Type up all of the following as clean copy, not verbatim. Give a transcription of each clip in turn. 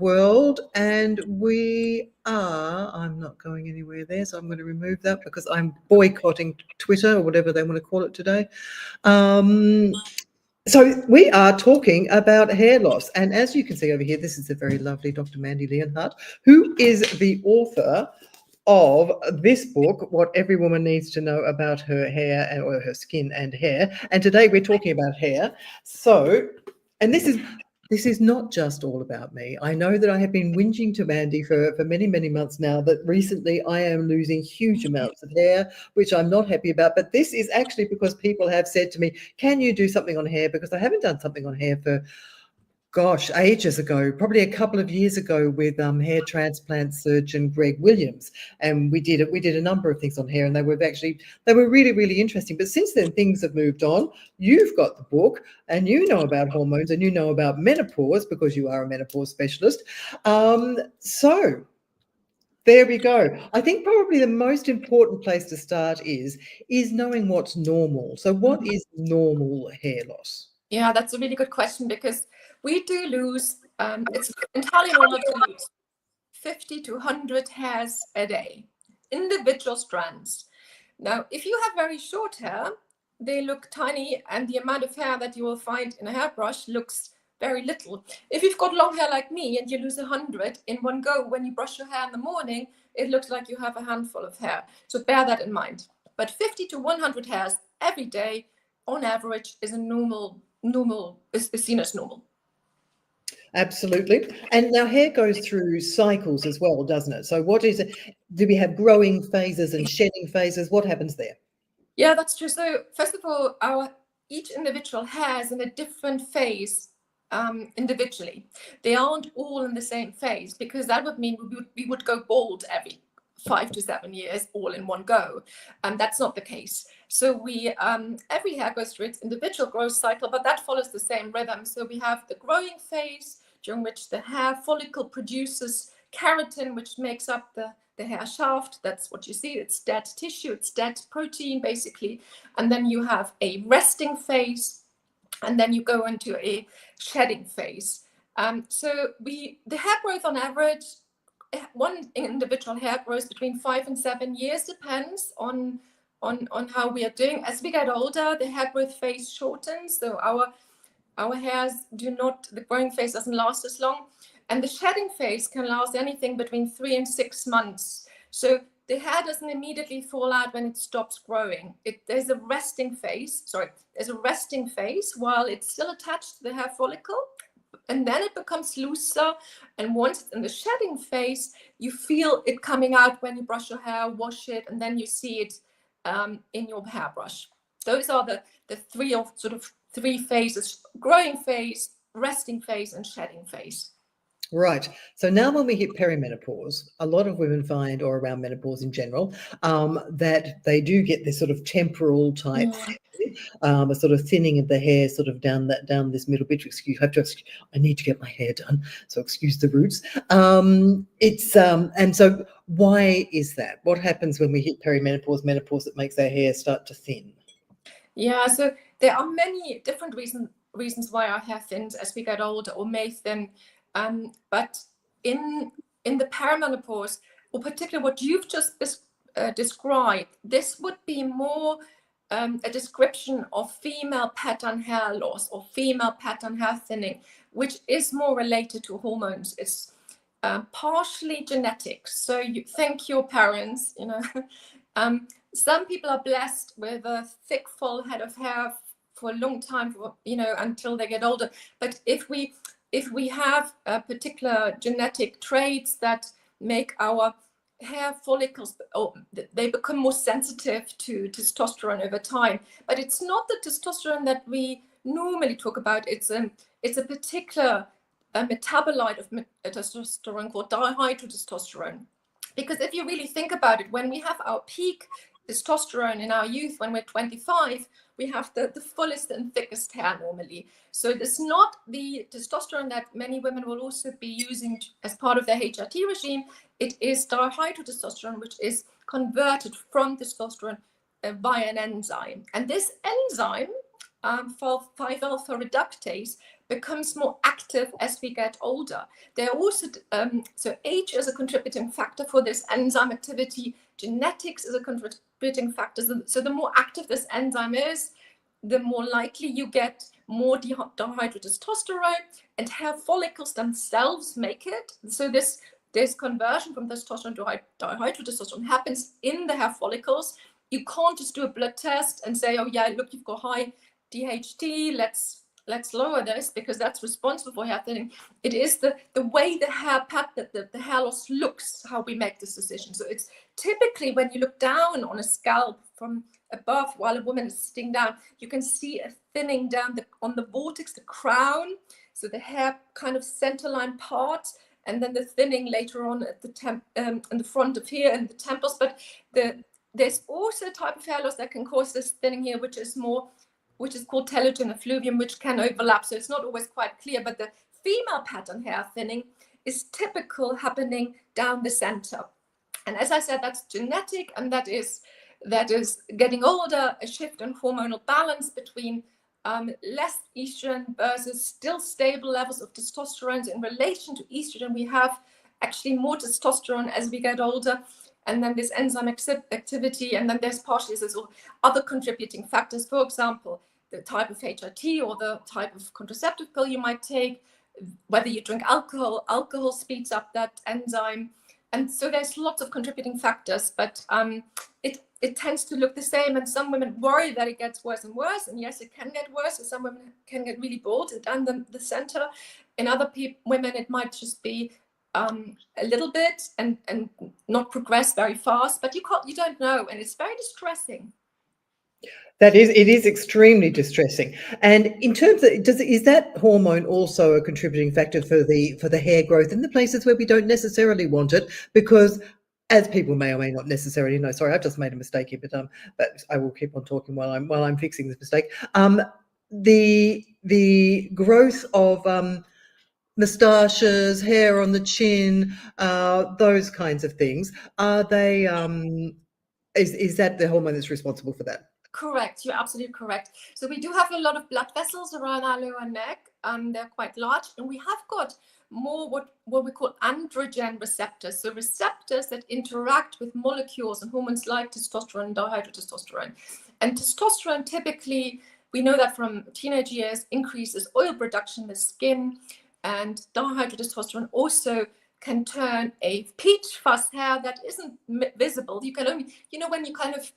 world, and we are, I'm not going anywhere there, so I'm going to remove that because I'm boycotting Twitter or whatever they want to call it today. So we are talking about hair loss, and as you can see over here, this is a very lovely Dr. Mansdy Leonhardt, who is the author of this book, What Every Woman Needs to Know About Her Hair or her skin and hair. And today we're talking about hair. So, and this is not just all about me. I know that I have been whinging to Mandy for many, many months now that recently I am losing huge amounts of hair, which I'm not happy about. But this is actually because people have said to me, can you do something on hair? Because I haven't done something on hair for, gosh, ages ago, probably a couple of years ago with hair transplant surgeon Greg Williams. And we did a number of things on hair, and they were really, really interesting. But since then, things have moved on. You've got the book, and you know about hormones, and you know about menopause because you are a menopause specialist. So there we go. I think probably the most important place to start is knowing what's normal. So what is normal hair loss? Yeah, that's a really good question, because we do lose, it's entirely normal to lose 50 to 100 hairs a day, individual strands. Now, if you have very short hair, they look tiny, and the amount of hair that you will find in a hairbrush looks very little. If you've got long hair like me and you lose 100 in one go, when you brush your hair in the morning, it looks like you have a handful of hair. So bear that in mind. But 50 to 100 hairs every day, on average, is a is seen as normal. Absolutely. And now hair goes through cycles as well, doesn't it? So what is it? Do we have growing phases and shedding phases? What happens there? Yeah, that's true. So first of all, each individual has in a different phase individually. They aren't all in the same phase, because that would mean we would go bald every 5 to 7 years all in one go, and that's not the case. So we every hair goes through its individual growth cycle, but that follows the same rhythm. So we have the growing phase, during which the hair follicle produces keratin, which makes up the hair shaft. That's what you see. It's dead tissue, it's dead protein, basically. And then you have a resting phase, and then you go into a shedding phase. So the hair growth on average, one individual hair grows between 5 and 7 years, depends on how we are doing. As we get older, the hair growth phase shortens, so our hairs the growing phase doesn't last as long, and the shedding phase can last anything between 3 and 6 months. So the hair doesn't immediately fall out when it stops growing. There's a resting phase while it's still attached to the hair follicle, and then it becomes looser. And once it's in the shedding phase, you feel it coming out when you brush your hair, wash it, and then you see it in your hairbrush. Those are the three phases: growing phase, resting phase, and shedding phase. Right. So now when we hit perimenopause, a lot of women find, or around menopause in general, that they do get this sort of temporal type, a sort of thinning of the hair, sort of down this middle bit. I need to get my hair done, so excuse the roots. And so why is that? What happens when we hit perimenopause, menopause, that makes our hair start to thin? Yeah, so there are many different reasons why our hair thins as we get older, or may thin. But in the perimenopause, or particularly what you've just described, this would be more a description of female pattern hair loss or female pattern hair thinning, which is more related to hormones. It's partially genetic. So you thank your parents, some people are blessed with a thick, full head of hair for a long time, until they get older. But if we have particular genetic traits that make our hair follicles, they become more sensitive to testosterone over time. But it's not the testosterone that we normally talk about. It's a particular metabolite of testosterone called dihydrotestosterone. Because if you really think about it, when we have our peak testosterone in our youth, when we're 25, we have the fullest and thickest hair normally. So it's not the testosterone that many women will also be using as part of their HRT regime. It is dihydrotestosterone, which is converted from testosterone via an enzyme. And this enzyme 5-alpha reductase becomes more active as we get older. They're also, so age is a contributing factor for this enzyme activity. Genetics is a contributing factor. So the more active this enzyme is, the more likely you get more dihydrotestosterone, and hair follicles themselves make it. So this conversion from testosterone to dihydrotestosterone happens in the hair follicles. You can't just do a blood test and say, oh yeah, look, you've got high DHT, let's lower this, because that's responsible for hair thinning. It is the way the hair pattern, the hair loss looks, how we make this decision. So it's typically when you look down on a scalp from above while a woman is sitting down, you can see a thinning down on the vortex, the crown, so the hair kind of centerline part, and then the thinning later on at the in the front of here and the temples. But there's also a type of hair loss that can cause this thinning here, which is called telogen effluvium, which can overlap. So it's not always quite clear, but the female pattern hair thinning is typical happening down the center. And as I said, that's genetic, and that is getting older, a shift in hormonal balance between less estrogen versus still stable levels of testosterone. In relation to estrogen, we have actually more testosterone as we get older, and then this enzyme activity, and then there's partially there's other contributing factors. For example, the type of HRT or the type of contraceptive pill you might take, whether you drink alcohol. Alcohol speeds up that enzyme, and so there's lots of contributing factors. But it tends to look the same, and some women worry that it gets worse and worse, and yes, it can get worse. So some women can get really bored down the center. In other women, it might just be a little bit and not progress very fast, but you don't know, and it's very distressing. It is extremely distressing. And in terms of, is that hormone also a contributing factor for the hair growth in the places where we don't necessarily want it? Because as people may or may not necessarily know, sorry, I've just made a mistake here, but I will keep on talking while I'm fixing this mistake. The growth of moustaches, hair on the chin, those kinds of things, are they? Is that the hormone that's responsible for that? Correct, you're absolutely correct. So we do have a lot of blood vessels around our lower neck. They're quite large, and we have got more what we call androgen receptors. So receptors that interact with molecules and hormones like testosterone and dihydrotestosterone. And testosterone typically, we know that from teenage years, increases oil production in the skin, and dihydrotestosterone also can turn a peach fuzz hair that isn't visible. You can only, when you kind of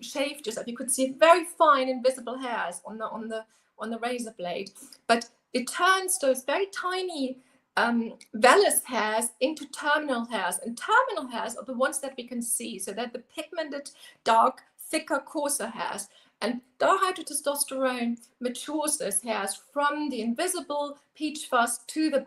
shaved yourself, you could see very fine invisible hairs on the razor blade, but it turns those very tiny vellus hairs into terminal hairs, and terminal hairs are the ones that we can see. So they're the pigmented, dark, thicker, coarser hairs. And dihydrotestosterone matures those hairs from the invisible peach fuzz to the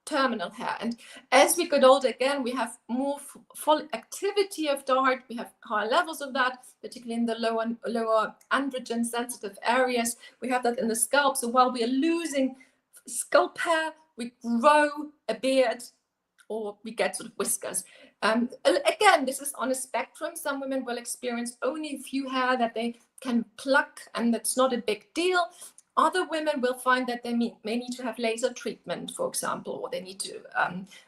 terminal hair. And as we get older, again, we have more full activity of DHT. We have higher levels of that, particularly in the lower androgen sensitive areas. We have that in the scalp. So while we are losing scalp hair, we grow a beard, or we get sort of whiskers. Again, this is on a spectrum. Some women will experience only a few hair that they can pluck, and that's not a big deal. Other women will find that they may need to have laser treatment, for example, or they need to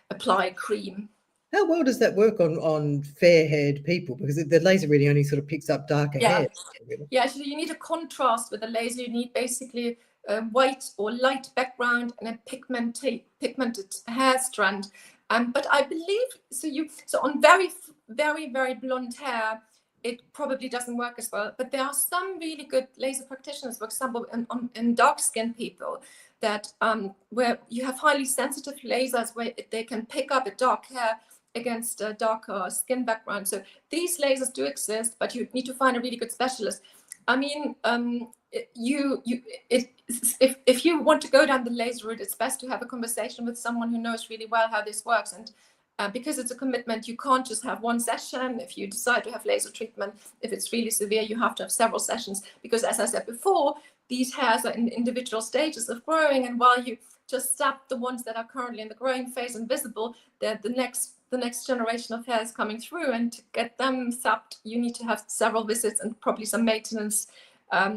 apply cream. How well does that work on fair-haired people? Because the laser really only sort of picks up darker hair. Yeah, so you need a contrast with the laser. You need basically a white or light background and a pigmented hair strand. But I believe, so on very, very, very blonde hair, it probably doesn't work as well. But there are some really good laser practitioners, for example, in dark-skinned people, that where you have highly sensitive lasers where they can pick up a dark hair against a darker skin background. So these lasers do exist, but you need to find a really good specialist. I mean, if you want to go down the laser route, it's best to have a conversation with someone who knows really well how this works. And because it's a commitment, you can't just have one session. If you decide to have laser treatment, if it's really severe, you have to have several sessions, because as I said before, these hairs are in individual stages of growing, and while you just sap the ones that are currently in the growing phase and visible, the next generation of hairs coming through, and to get them sapped, you need to have several visits and probably some maintenance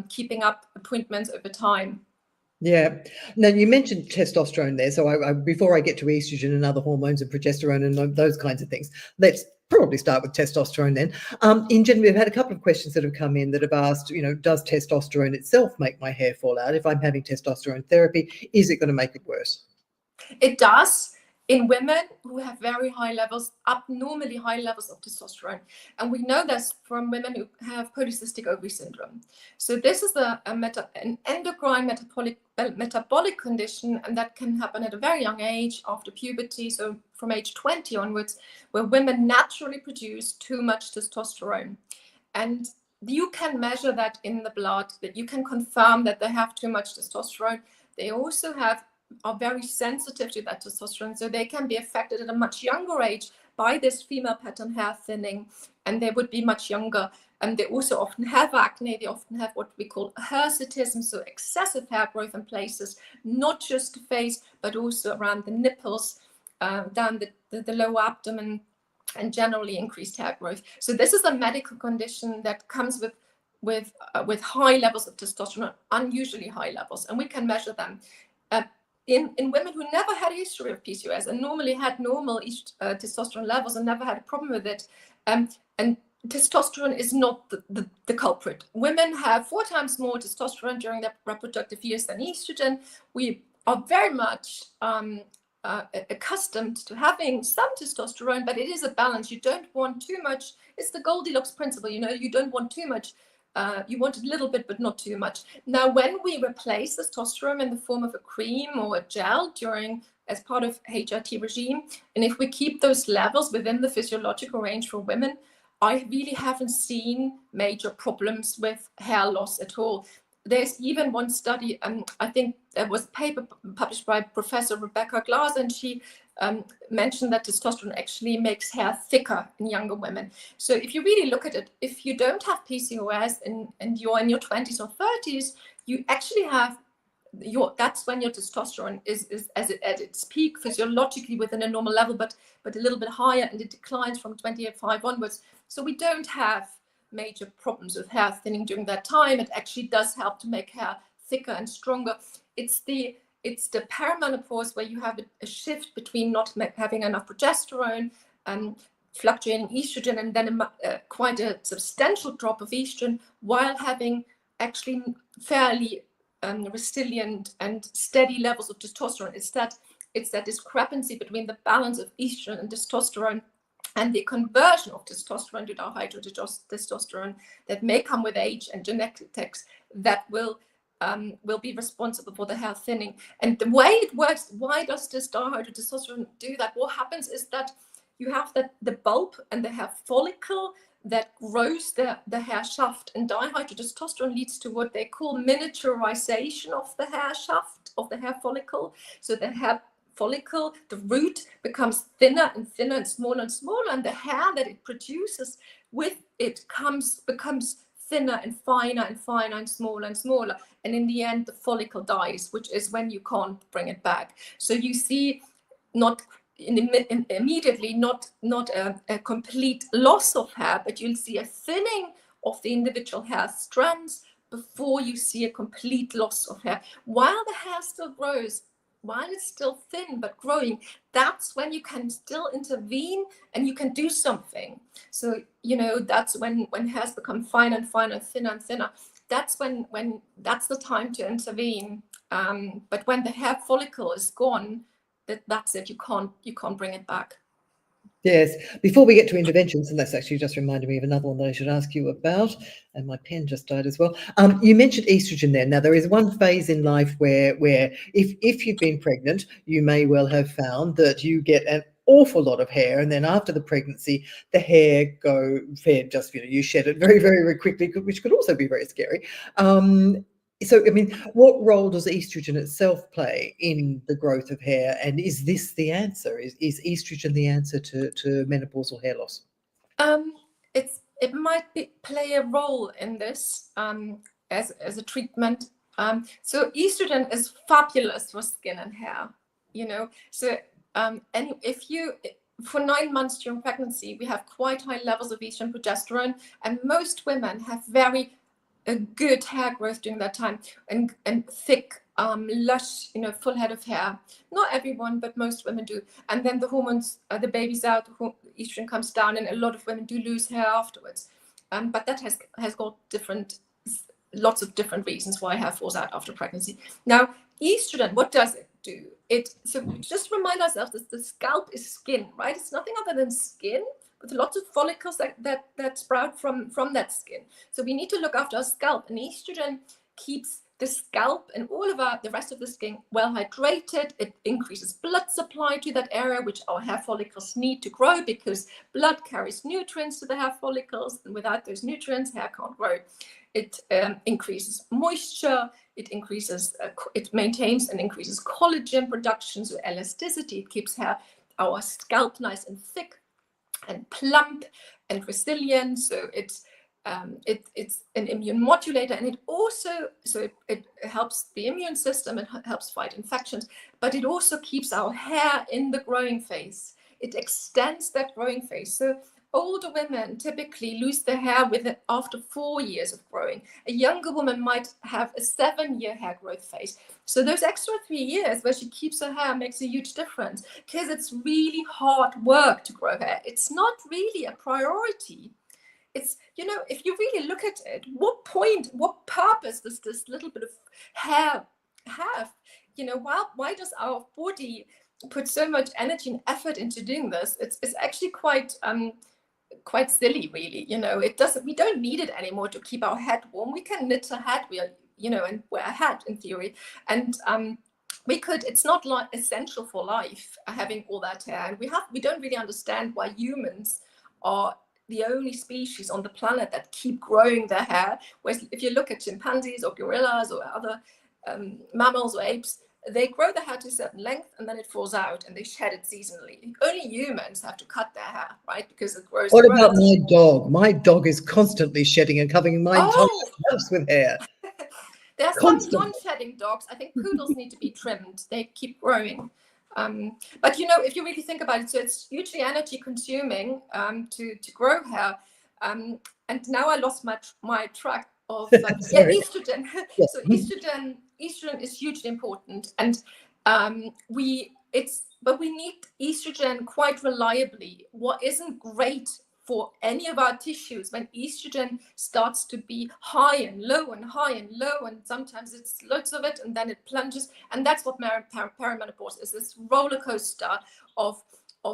keeping up appointments over time. Yeah. Now, you mentioned testosterone there. So before I get to estrogen and other hormones and progesterone and those kinds of things, let's probably start with testosterone then. In general, we've had a couple of questions that have come in that have asked, does testosterone itself make my hair fall out? If I'm having testosterone therapy, is it going to make it worse? It does in women who have very high levels, abnormally high levels of testosterone. And we know this from women who have polycystic ovary syndrome. So this is an endocrine metabolic condition, and that can happen at a very young age after puberty, so from age 20 onwards, where women naturally produce too much testosterone. And you can measure that in the blood, that you can confirm that they have too much testosterone. They also are very sensitive to that testosterone, so they can be affected at a much younger age by this female pattern hair thinning, and they would be much younger. And they also often have acne. They often have what we call hirsutism, so excessive hair growth in places, not just the face, but also around the nipples, down the lower abdomen, and generally increased hair growth. So this is a medical condition that comes with high levels of testosterone, unusually high levels, and we can measure them. In women who never had a history of PCOS and normally had normal testosterone levels and never had a problem with it, and testosterone is not the culprit. Women have 4 times more testosterone during their reproductive years than estrogen. We are very much accustomed to having some testosterone, but it is a balance. You don't want too much. It's the Goldilocks principle, you don't want too much. You want a little bit, but not too much. Now, when we replace testosterone in the form of a cream or a gel as part of HRT regime, and if we keep those levels within the physiological range for women, I really haven't seen major problems with hair loss at all. There's even one study, I think there was a paper published by Professor Rebecca Glass, and she mentioned that testosterone actually makes hair thicker in younger women. So if you really look at it, if you don't have PCOS and you're in your 20s or 30s, you actually have that's when your testosterone is at its peak physiologically within a normal level, but a little bit higher, and it declines from 25 onwards. So we don't have major problems with hair thinning during that time. It actually does help to make hair thicker and stronger. It's the perimenopause where you have a shift between not having enough progesterone and fluctuating estrogen, and then quite a substantial drop of estrogen, while having actually fairly resilient and steady levels of testosterone. It's that discrepancy between the balance of estrogen and testosterone and the conversion of testosterone to dihydrotestosterone that may come with age and genetics that will be responsible for the hair thinning. And the way it works, why does this dihydrotestosterone do that? What happens is that you have the bulb and the hair follicle that grows the hair shaft, and dihydrotestosterone leads to what they call miniaturization of the hair shaft, of the hair follicle. So the hair follicle, the root, becomes thinner and thinner and smaller, and the hair that it produces with it becomes thinner and finer and smaller, and in the end the follicle dies, which is when you can't bring it back. So you see not immediately not a complete loss of hair, but you'll see a thinning of the individual hair strands before you see a complete loss of hair. While the hair still grows, while it's still thin but growing, that's when you can still intervene and you can do something. So that's when hairs become finer and finer, thinner and thinner. That's when that's the time to intervene. But when the hair follicle is gone, that's it. You can't bring it back. Yes. Before we get to interventions, and that's actually just reminded me of another one that I should ask you about, and my pen just died as well. You mentioned estrogen there. Now, there is one phase in life where if you've been pregnant, you may well have found that you get an awful lot of hair, and then after the pregnancy, the hair just you shed it very, very, very quickly, which could also be very scary. So, I mean, what role does estrogen itself play in the growth of hair? And is this the answer? Is estrogen the answer to menopausal hair loss? It might play a role in this as a treatment. So estrogen is fabulous for skin and hair, So and for 9 months during pregnancy, we have quite high levels of estrogen and progesterone, and most women have very a good hair growth during that time, and thick, lush, full head of hair. Not everyone, but most women do. And then the hormones, the baby's out, the estrogen comes down, and a lot of women do lose hair afterwards. But that has got lots of different reasons why hair falls out after pregnancy. Now, estrogen, what does it do? So just remind ourselves that the scalp is skin, right? It's nothing other than skin, with lots of follicles that sprout from that skin. So we need to look after our scalp, and estrogen keeps the scalp and all of the rest of the skin well hydrated. It increases blood supply to that area, which our hair follicles need to grow, because blood carries nutrients to the hair follicles, and without those nutrients, hair can't grow. It increases moisture. It maintains and increases collagen production, so elasticity. It keeps our scalp nice and thick and plump and resilient. So it's an immune modulator, and it helps the immune system. It helps fight infections, but it also keeps our hair in the growing phase. It extends that growing phase. So older women typically lose their hair after 4 years of growing. A younger woman might have a 7-year hair growth phase. So those extra 3 years where she keeps her hair makes a huge difference, because it's really hard work to grow hair. It's not really a priority. It's, if you really look at it, what purpose does this little bit of hair have? Why does our body put so much energy and effort into doing this? It's actually quite silly, really. We don't need it anymore to keep our head warm. We can knit a hat, and wear a hat in theory. And it's not like essential for life, having all that hair. And we don't really understand why humans are the only species on the planet that keep growing their hair. Whereas if you look at chimpanzees or gorillas or other mammals or apes, they grow the hair to a certain length, and then it falls out, and they shed it seasonally. Only humans have to cut their hair, right? Because it grows. What about my dog? My dog is constantly shedding and covering my entire house with hair. There are some non-shedding dogs. I think poodles need to be trimmed. They keep growing. But if you really think about it, so it's hugely energy consuming to grow hair. And now I lost my track of estrogen. Yes. So estrogen is hugely important, and we need estrogen quite reliably. What isn't great for any of our tissues, when estrogen starts to be high and low and high and low, and sometimes it's loads of it and then it plunges, and that's what perimenopause is, this roller coaster of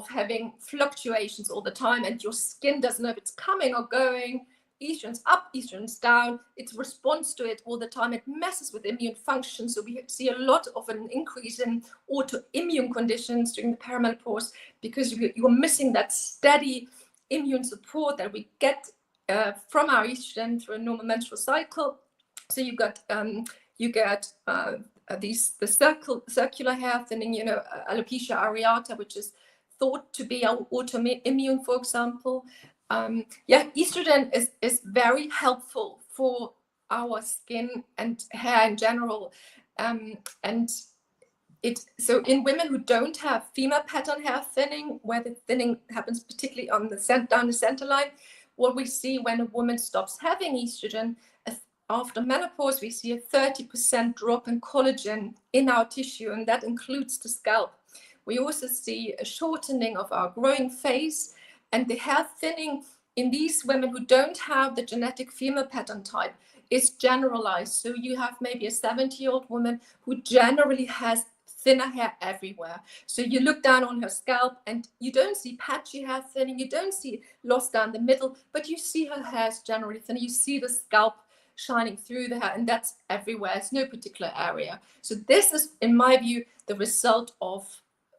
having fluctuations all the time, and your skin doesn't know if it's coming or going. Estrogen's up, estrogen's down. It responds to it all the time. It messes with immune function. So we see a lot of an increase in autoimmune conditions during the perimenopause, because you're missing that steady immune support that we get from our estrogen through a normal menstrual cycle. So you get the circular hair thinning, alopecia areata, which is thought to be autoimmune, for example. Estrogen is very helpful for our skin and hair in general, so in women who don't have female pattern hair thinning, where the thinning happens particularly on down the center line, what we see when a woman stops having estrogen after menopause, we see a 30% drop in collagen in our tissue, and that includes the scalp. We also see a shortening of our growing phase, and the hair thinning in these women who don't have the genetic female pattern type is generalized. So you have maybe a 70-year-old woman who generally has thinner hair everywhere. So you look down on her scalp and you don't see patchy hair thinning, you don't see loss down the middle, but you see her hair is generally thinner. You see the scalp shining through the hair, and that's everywhere. It's no particular area. So this is, in my view, the result of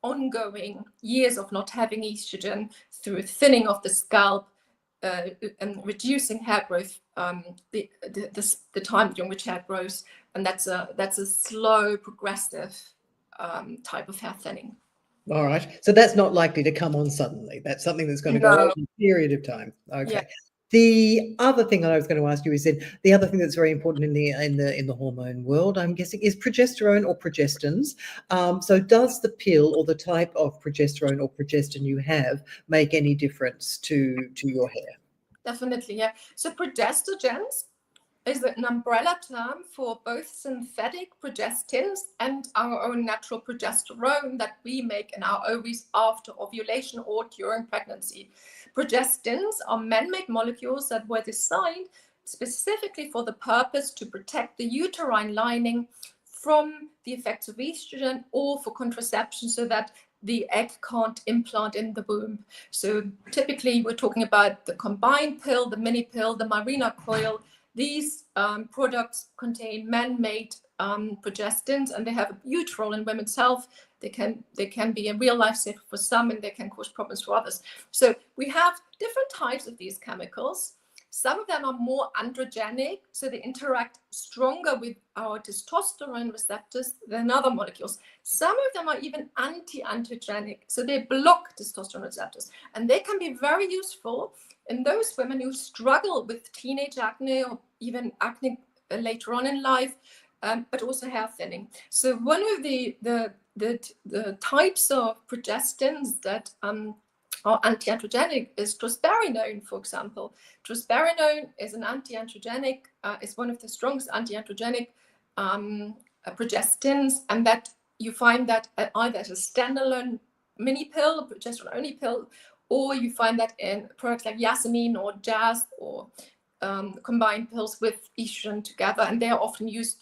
ongoing years of not having estrogen through thinning of the scalp and reducing hair growth, the time during which hair grows, and that's a slow, progressive type of hair thinning. All right, so that's not likely to come on suddenly. That's something that's going to go over a period of time. Okay. Yeah. The other thing that I was going to ask you is that the other thing that's very important in the hormone world, I'm guessing, is progesterone or progestins. So does the pill or the type of progesterone or progestin you have make any difference to your hair? Definitely, yeah. So progestogens is an umbrella term for both synthetic progestins and our own natural progesterone that we make in our ovaries after ovulation or during pregnancy. Progestins are man-made molecules that were designed specifically for the purpose to protect the uterine lining from the effects of estrogen or for contraception so that the egg can't implant in the womb. So typically we're talking about the combined pill, the mini pill, the Mirena coil. These products contain man-made progestins, and they have a huge role in women's health. They can be a real lifesaver for some, and they can cause problems for others. So we have different types of these chemicals. Some of them are more androgenic, so they interact stronger with our testosterone receptors than other molecules. Some of them are even anti-androgenic, so they block testosterone receptors, and they can be very useful in those women who struggle with teenage acne or even acne later on in life, but also hair thinning. So one of the types of progestins that are anti-androgenic is drospirenone, for example. Drospirenone is an anti-androgenic, is one of the strongest anti-androgenic progestins, and that you find that either as a standalone mini pill, a progesterone only pill, or you find that in products like Yasmin or Jazz or combined pills with estrogen together, and they are often used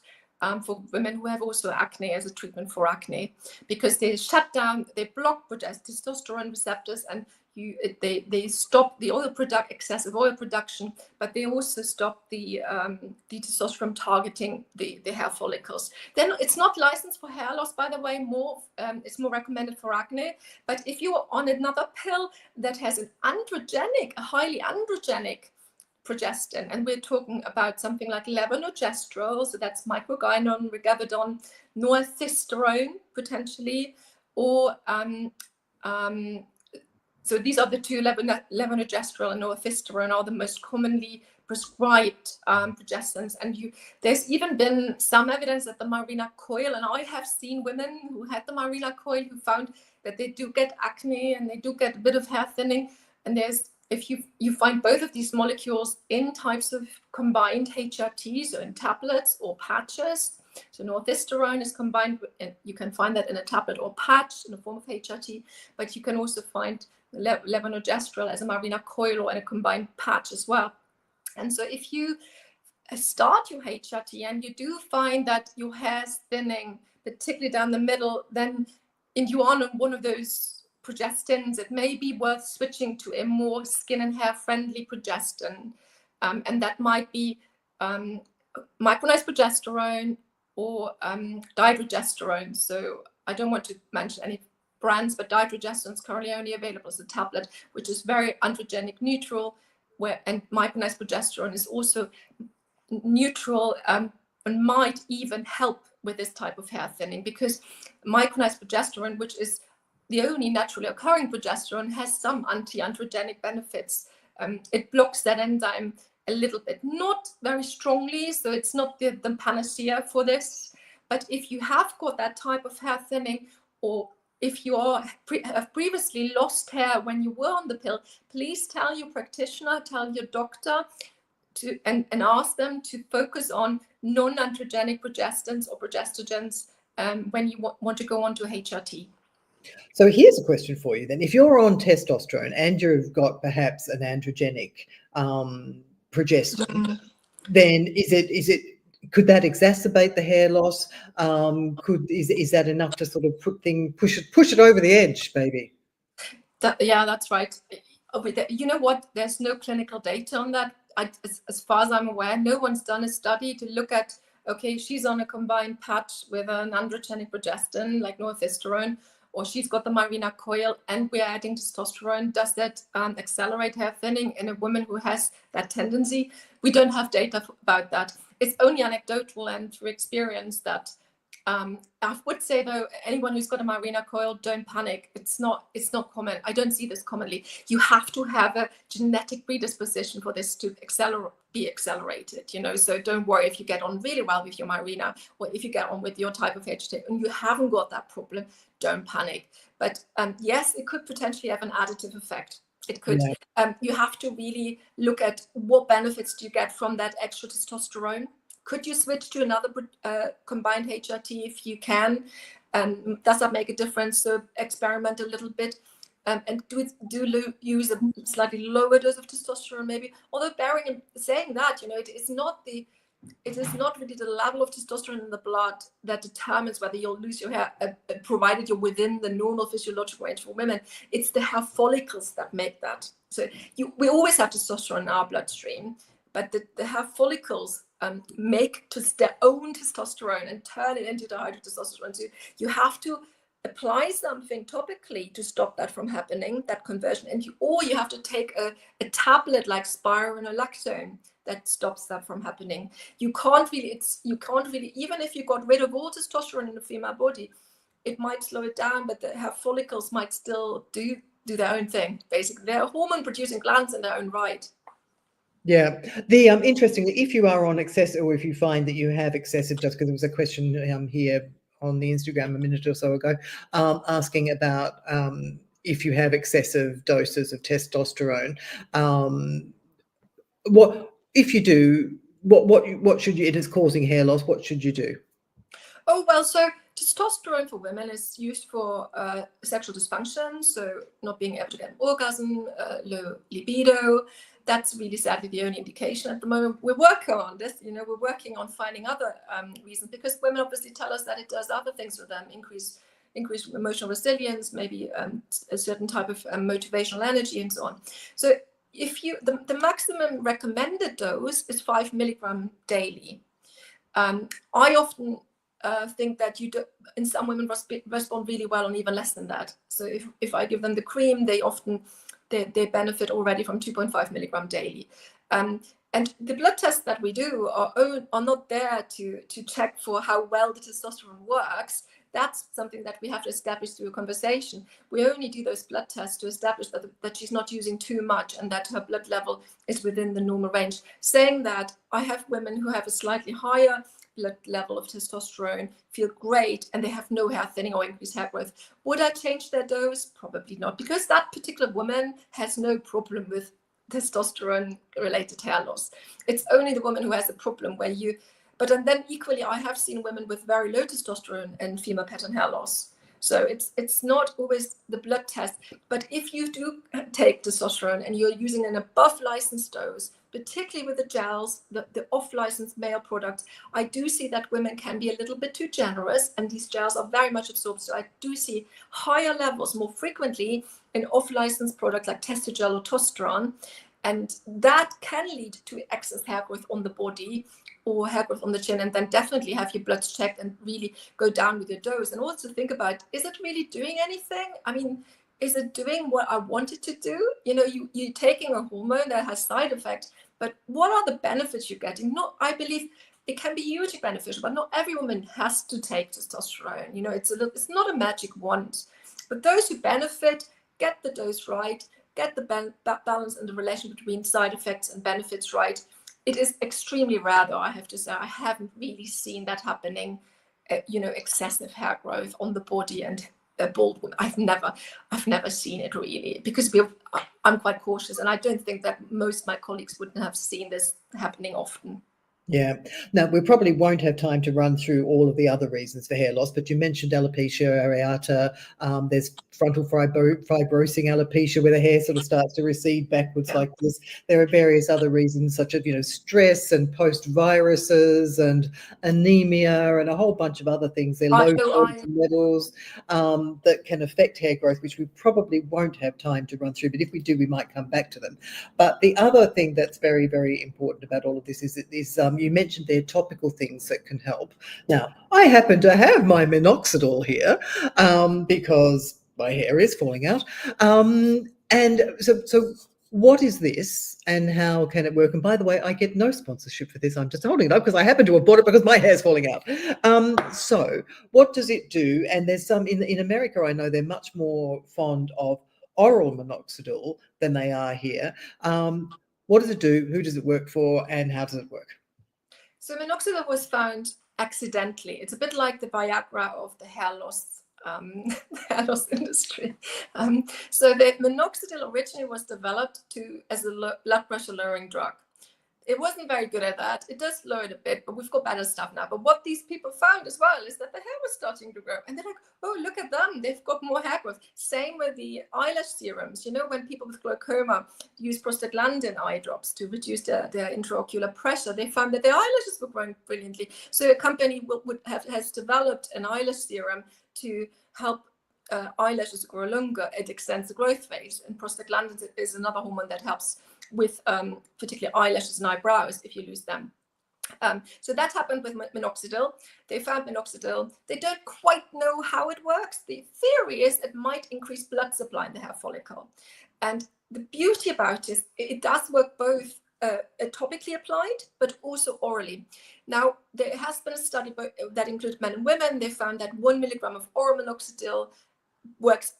for women who have also acne as a treatment for acne, because they shut down, they block testosterone receptors, and they stop the excessive oil production, but they also stop the testosterone targeting the hair follicles. Then it's not licensed for hair loss, by the way. It's more recommended for acne. But if you are on another pill that has a highly androgenic progestin, and we're talking about something like levonorgestrel, so that's microgynon, regavidon, northisterone potentially, or so these are the two, levonorgestrel and northisterone are the most commonly prescribed progestins. And there's even been some evidence that the Mirena coil, and I have seen women who had the Mirena coil who found that they do get acne and they do get a bit of hair thinning. And if you find both of these molecules in types of combined HRT, so in tablets or patches. So northisterone is combined, and you can find that in a tablet or patch in the form of HRT, but you can also find levonorgestrel as a Mirena coil or in a combined patch as well. And so if you start your HRT and you do find that your hair's thinning, particularly down the middle, then and you are on one of those progestins, it may be worth switching to a more skin and hair friendly progestin, and that might be micronized progesterone or dydrogesterone. So I don't want to mention any brands, but dydrogesterone is currently only available as a tablet, which is very androgenic neutral, and micronized progesterone is also neutral and might even help with this type of hair thinning, because micronized progesterone, which is the only naturally occurring progesterone, has some anti-androgenic benefits. It blocks that enzyme a little bit, not very strongly, so it's not the panacea for this. But if you have got that type of hair thinning, or if you have previously lost hair when you were on the pill, please tell your practitioner, tell your doctor, and ask them to focus on non-androgenic progestins or progestogens when you want to go on to HRT. So here's a question for you then. If you're on testosterone and you've got perhaps an androgenic progestin, then could that exacerbate the hair loss? Is that enough to sort of push it over the edge, maybe? Yeah, that's right. You know what? There's no clinical data on that. As far as I'm aware, no one's done a study to look at, okay, she's on a combined patch with an androgenic progestin like northisterone, or she's got the Mirena coil and we're adding testosterone. Does that accelerate hair thinning in a woman who has that tendency? We don't have data about that. It's only anecdotal and through experience that I would say, though, anyone who's got a Mirena coil, don't panic. It's not common. I don't see this commonly. You have to have a genetic predisposition for this to be accelerated, so don't worry if you get on really well with your Mirena, or if you get on with your type of HRT and you haven't got that problem, don't panic. But yes, it could potentially have an additive effect It could. Yeah. You have to really look at what benefits do you get from that extra testosterone. Could you switch to another combined HRT if you can? Does that make a difference? So experiment a little bit. And use a slightly lower dose of testosterone, maybe. Although saying that, it is not really the level of testosterone in the blood that determines whether you'll lose your hair, provided you're within the normal physiological range for women. It's the hair follicles that make that. So we always have testosterone in our bloodstream, but the hair follicles make their own testosterone and turn it into dihydrotestosterone. So you have to apply something topically to stop that from happening, that conversion, or you have to take a tablet like spironolactone that stops that from happening. You can't really, even if you got rid of all testosterone in the female body, it might slow it down, but the hair follicles might still do their own thing. Basically, they're hormone producing glands in their own right. Yeah. The interestingly, if you are on excessive, or if you find that you have excessive, just because there was a question here on the Instagram a minute or so ago, asking about if you have excessive doses of testosterone, what if you do? What should you? It is causing hair loss. What should you do? Oh, well, so testosterone for women is used for sexual dysfunction, so not being able to get an orgasm, low libido. That's really sadly the only indication at the moment. We're working on this, we're working on finding other reasons, because women obviously tell us that it does other things for them, increase emotional resilience, maybe a certain type of motivational energy and so on. So if the maximum recommended dose is 5 milligram daily. I often think that in some women respond really well on even less than that. So if I give them the cream, they often they benefit already from 2.5 milligram daily. And the blood tests that we do are not there to check for how well the testosterone works. That's something that we have to establish through a conversation. We only do those blood tests to establish that she's not using too much and that her blood level is within the normal range. Saying that, I have women who have a slightly higher blood level of testosterone, feel great, and they have no hair thinning or increased hair growth. Would I change their dose? Probably not, because that particular woman has no problem with testosterone-related hair loss. It's only the woman who has a problem where but then equally, I have seen women with very low testosterone and female pattern hair loss. So it's not always the blood test. But if you do take testosterone and you're using an above licensed dose, particularly with the gels, the off-licensed male products, I do see that women can be a little bit too generous, and these gels are very much absorbed. So I do see higher levels more frequently in off-licensed products like Testosterone or Testosterone. And that can lead to excess hair growth on the body or hair growth on the chin, and then definitely have your bloods checked and really go down with your dose. And also think about, is it really doing anything? I mean, is it doing what I want it to do? You're taking a hormone that has side effects, but what are the benefits you're getting? I believe it can be hugely beneficial, but not every woman has to take testosterone. It's not a magic wand. But those who benefit, get the dose right, get the balance and the relation between side effects and benefits right. It is extremely rare, though, I have to say. I haven't really seen that happening, excessive hair growth on the body and a bald woman. I've never seen it really, because I'm quite cautious, and I don't think that most of my colleagues wouldn't have seen this happening often. Yeah. Now, we probably won't have time to run through all of the other reasons for hair loss, but you mentioned alopecia areata. There's frontal fibrosing alopecia, where the hair sort of starts to recede backwards like this. There are various other reasons, such as, stress and post-viruses and anemia and a whole bunch of other things. There are low protein levels that can affect hair growth, which we probably won't have time to run through, but if we do, we might come back to them. But the other thing that's very, very important about all of this is you mentioned there topical things that can help. Now, I happen to have my Minoxidil here because my hair is falling out. And so what is this and how can it work? And by the way, I get no sponsorship for this. I'm just holding it up because I happen to have bought it because my hair's falling out. So what does it do? And there's some in America, I know they're much more fond of oral Minoxidil than they are here. What does it do? Who does it work for? And how does it work? So Minoxidil was found accidentally. It's a bit like the Viagra of the hair loss the hair loss industry. So the minoxidil originally was developed as a blood pressure lowering drug. It wasn't very good at that. It does lower it a bit, but we've got better stuff now. But what these people found as well is that the hair was starting to grow. And they're like, oh, look at them. They've got more hair growth. Same with the eyelash serums. You know, when people with glaucoma use prostaglandin eye drops to reduce their intraocular pressure, they found that their eyelashes were growing brilliantly. So a company has developed an eyelash serum to help eyelashes grow longer. It extends the growth phase. And prostaglandin is another hormone that helps with particularly eyelashes and eyebrows if you lose them. So that happened with minoxidil. They found minoxidil. They don't quite know how it works. The theory is it might increase blood supply in the hair follicle. And the beauty about it, it does work both topically applied, but also orally. Now, there has been a study that included men and women. They found that 1 milligram of oral minoxidil works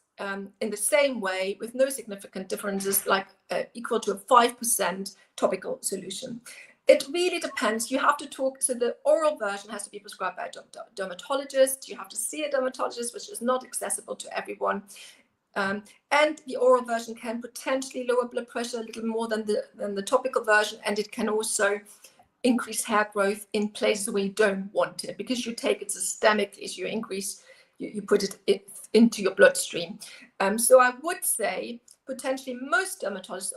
in the same way with no significant differences, like equal to a 5% topical solution. It really depends. You have to talk. So the oral version has to be prescribed by a dermatologist. You have to see a dermatologist, which is not accessible to everyone. And the oral version can potentially lower blood pressure a little more than the topical version. And it can also increase hair growth in places where you don't want it, because you take it systemically. So you put it into your bloodstream. So I would say potentially most dermatologists,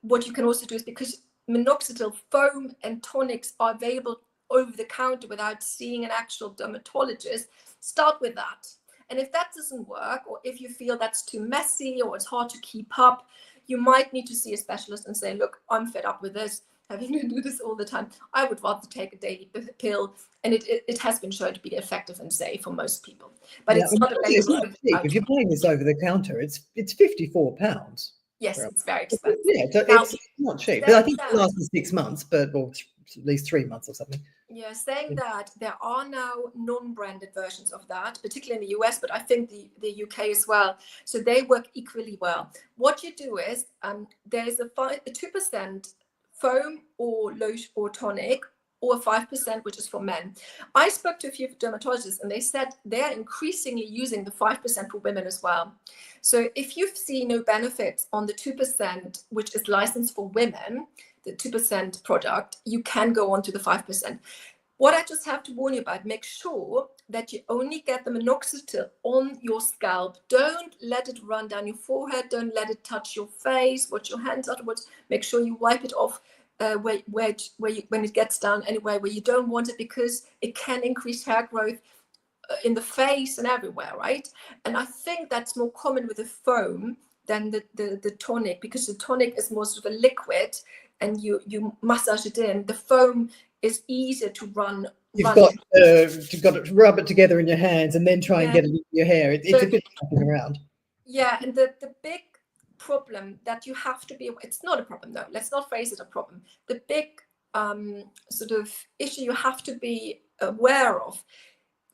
what you can also do is, because minoxidil foam and tonics are available over the counter without seeing an actual dermatologist, start with that. And if that doesn't work, or if you feel that's too messy or it's hard to keep up, you might need to see a specialist and say, look, I'm fed up with this, having to do this all the time. I would rather take a daily pill, and it has been shown to be effective and safe for most people. But it's not available. It's not cheap. If you're buying this over the counter, it's £54. Yes, it's very expensive. Yeah, so it's not cheap. But I think it lasts for 6 months, or at least 3 months or something. Yeah, saying that, there are now non-branded versions of that, particularly in the US, but I think the UK as well. So they work equally well. What you do is there's a 2% foam or lotion or tonic, or 5%, which is for men. I spoke to a few dermatologists, and they said they're increasingly using the 5% for women as well. So if you see no benefits on the 2%, which is licensed for women, the 2% product, you can go on to the 5%. What I just have to warn you about, make sure that you only get the minoxidil on your scalp. Don't let it run down your forehead. Don't let it touch your face. Wash your hands afterwards. Make sure you wipe it off when it gets down anywhere where you don't want it, because it can increase hair growth in the face and everywhere, right? And I think that's more common with the foam than the tonic, because the tonic is more sort of a liquid, and you massage it in. The foam is easier to run. You've got to rub it together in your hands and then try and get it into your hair. It's a bit jumping around. Yeah, and the big problem that you have to be, it's not a problem, no, let's not phrase it a problem. The big sort of issue you have to be aware of,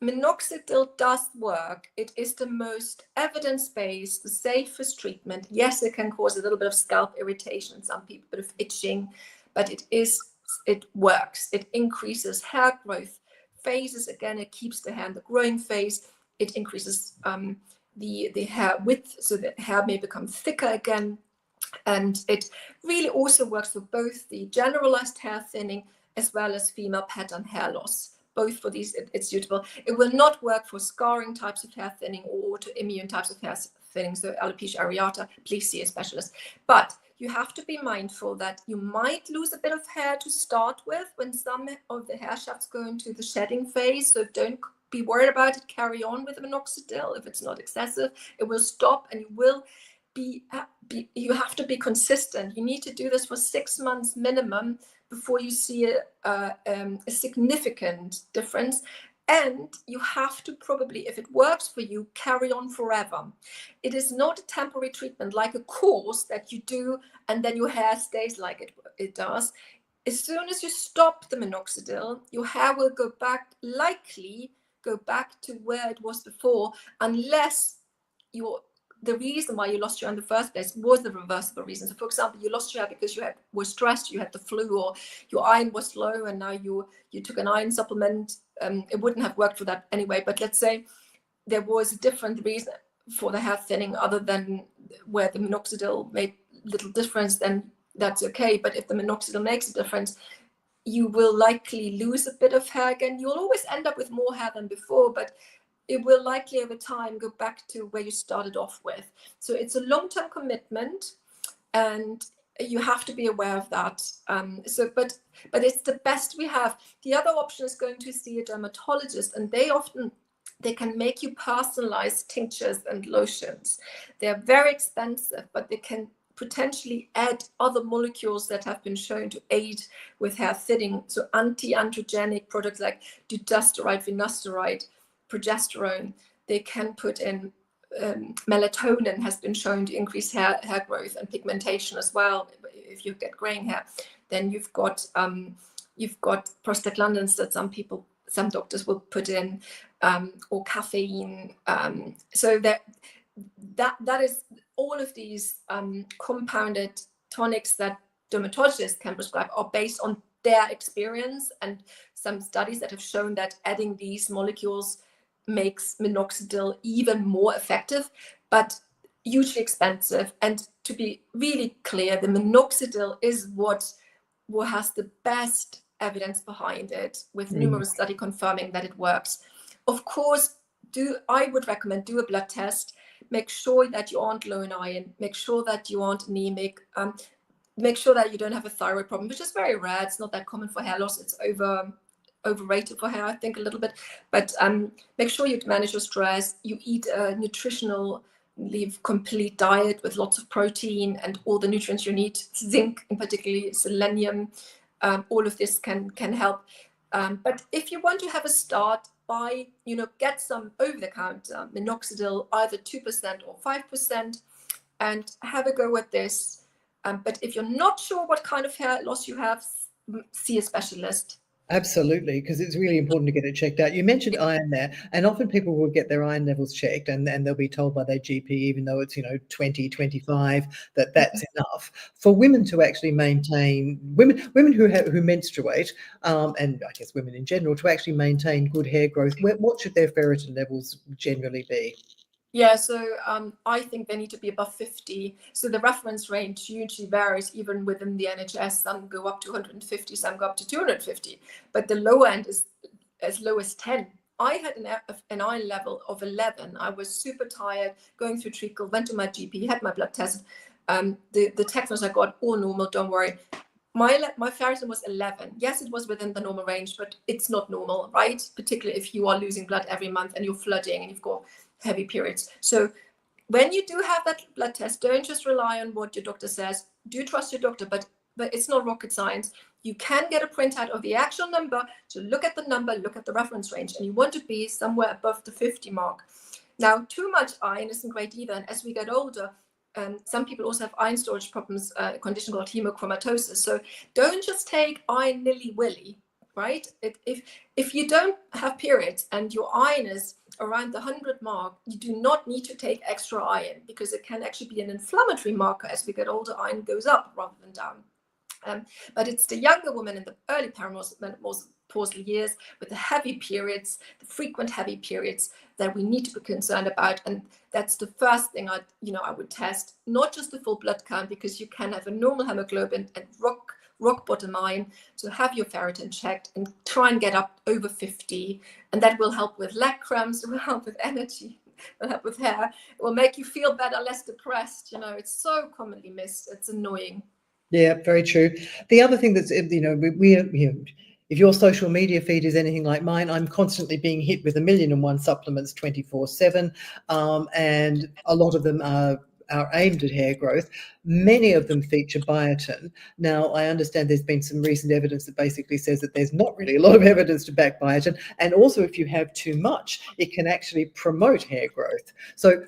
minoxidil does work. It is the most evidence-based, the safest treatment. Yes, it can cause a little bit of scalp irritation in some people, a bit of itching, but it works. It increases hair growth phases. Again, it keeps the hair in the growing phase. It increases the hair width, so the hair may become thicker again. And it really also works for both the generalized hair thinning as well as female pattern hair loss. Both for these, it's suitable. It will not work for scarring types of hair thinning or autoimmune types of hair thinning, so alopecia areata. Please see a specialist. But you have to be mindful that you might lose a bit of hair to start with when some of the hair shafts go into the shedding phase. So don't be worried about it. Carry on with the minoxidil. If it's not excessive, it will stop, and you will you have to be consistent. You need to do this for 6 months minimum before you see a significant difference. And you have to probably, if it works for you, carry on forever. It is not a temporary treatment like a course that you do and then your hair stays like it does. As soon as you stop the minoxidil, your hair will likely go back to where it was before, unless the reason why you lost your hair in the first place was the reversible reason. So, for example, you lost your hair because you were stressed, you had the flu, or your iron was low, and now you took an iron supplement. It wouldn't have worked for that anyway. But let's say there was a different reason for the hair thinning other than where the minoxidil made little difference, then that's okay. But if the minoxidil makes a difference, you will likely lose a bit of hair again. You'll always end up with more hair than before, but it will likely over time go back to where you started off with. So it's a long-term commitment, and you have to be aware of that. But it's the best we have. The other option is going to see a dermatologist, and they can make you personalized tinctures and lotions. They're very expensive, but they can potentially add other molecules that have been shown to aid with hair thinning. So anti-androgenic products like dutasteride, finasteride, progesterone. They can put in melatonin, has been shown to increase hair growth and pigmentation as well. If you get graying hair, then you've got prostaglandins that some doctors will put in, or caffeine. So that is all of these compounded tonics that dermatologists can prescribe are based on their experience, and some studies that have shown that adding these molecules makes minoxidil even more effective, but hugely expensive. And to be really clear, the minoxidil is what has the best evidence behind it, with numerous studies confirming that it works. Of course, I would recommend do a blood test. Make sure that you aren't low in iron. Make sure that you aren't anemic. Make sure that you don't have a thyroid problem, which is very rare. It's not that common for hair loss. It's overrated for hair, I think, a little bit. But make sure you manage your stress. You eat a nutritional, complete diet with lots of protein and all the nutrients you need. Zinc, in particular, selenium. All of this can help. But if you want to have a start, get some over-the-counter minoxidil, either 2% or 5%, and have a go with this. But if you're not sure what kind of hair loss you have, see a specialist. Absolutely, because it's really important to get it checked out. You mentioned iron there, and often people will get their iron levels checked, and they'll be told by their GP, even though it's 20, 25, that's enough. For women to actually maintain, women who menstruate, and I guess women in general, to actually maintain good hair growth, what should their ferritin levels generally be? Yeah, so I think they need to be above 50. So the reference range hugely varies, even within the NHS. Some go up to 150, some go up to 250. But the lower end is as low as 10. I had an iron level of 11. I was super tired, going through treacle, went to my GP, had my blood test. The text message I got, all normal, don't worry. My ferritin was 11. Yes, it was within the normal range, but it's not normal, right? Particularly if you are losing blood every month and you're flooding and you've got heavy periods. So when you do have that blood test, don't just rely on what your doctor says. Do trust your doctor, but it's not rocket science. You can get a printout of the actual number. So look at the number, look at the reference range, and you want to be somewhere above the 50 mark. Now, too much iron isn't great either. And as we get older, some people also have iron storage problems, a condition called hemochromatosis. So don't just take iron nilly-willy, right? If you don't have periods and your iron is around the 100 mark, you do not need to take extra iron, because it can actually be an inflammatory marker. As we get older, iron goes up rather than down. But it's the younger women in the early perimenopausal years with the heavy periods, the frequent heavy periods, that we need to be concerned about. And that's the first thing I would test, not just the full blood count, because you can have a normal hemoglobin and rock bottom iron. So have your ferritin checked and try and get up over 50, and that will help with leg cramps, it will help with energy, it will help with hair, it will make you feel better, less depressed. It's so commonly missed. It's annoying. Yeah, very true. The other thing that's, if your social media feed is anything like mine, I'm constantly being hit with 1,000,001 supplements 24/7, and a lot of them are aimed at hair growth. Many of them feature biotin. Now, I understand there's been some recent evidence that basically says that there's not really a lot of evidence to back biotin, and also if you have too much, it can actually promote hair growth. So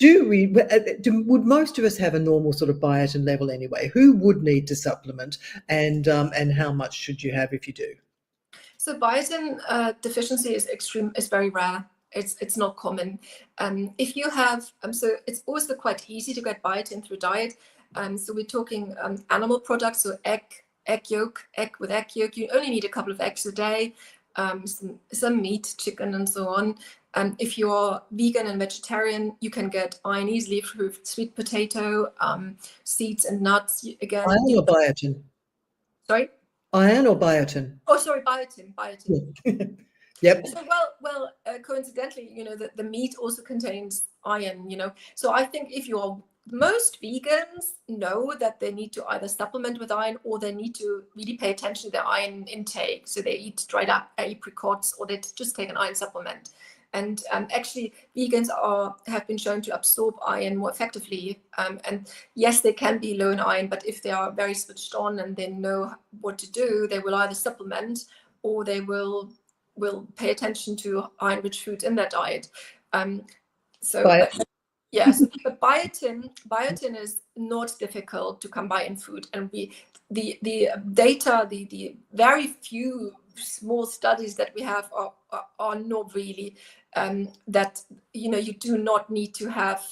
would most of us have a normal sort of biotin level anyway? Who would need to supplement, and how much should you have if you do? So biotin deficiency is very rare. It's not common. If you have, so it's also quite easy to get biotin through diet. So we're talking animal products, so egg with egg yolk. You only need a couple of eggs a day. some meat, chicken, and so on. If you're vegan and vegetarian, you can get iron easily through sweet potato, seeds and nuts. Again, iron or biotin? Sorry? Iron or biotin? Oh, sorry, biotin. Yep. So, well, coincidentally, the meat also contains iron, So I think most vegans know that they need to either supplement with iron or they need to really pay attention to their iron intake. So they eat dried up apricots or they just take an iron supplement. And actually, vegans have been shown to absorb iron more effectively. And yes, they can be low in iron, but if they are very switched on and they know what to do, they will either supplement or they will pay attention to iron-rich foods in their diet. Yes, but biotin is not difficult to come by in food, and the data, the very few small studies that we have are not really that you do not need to have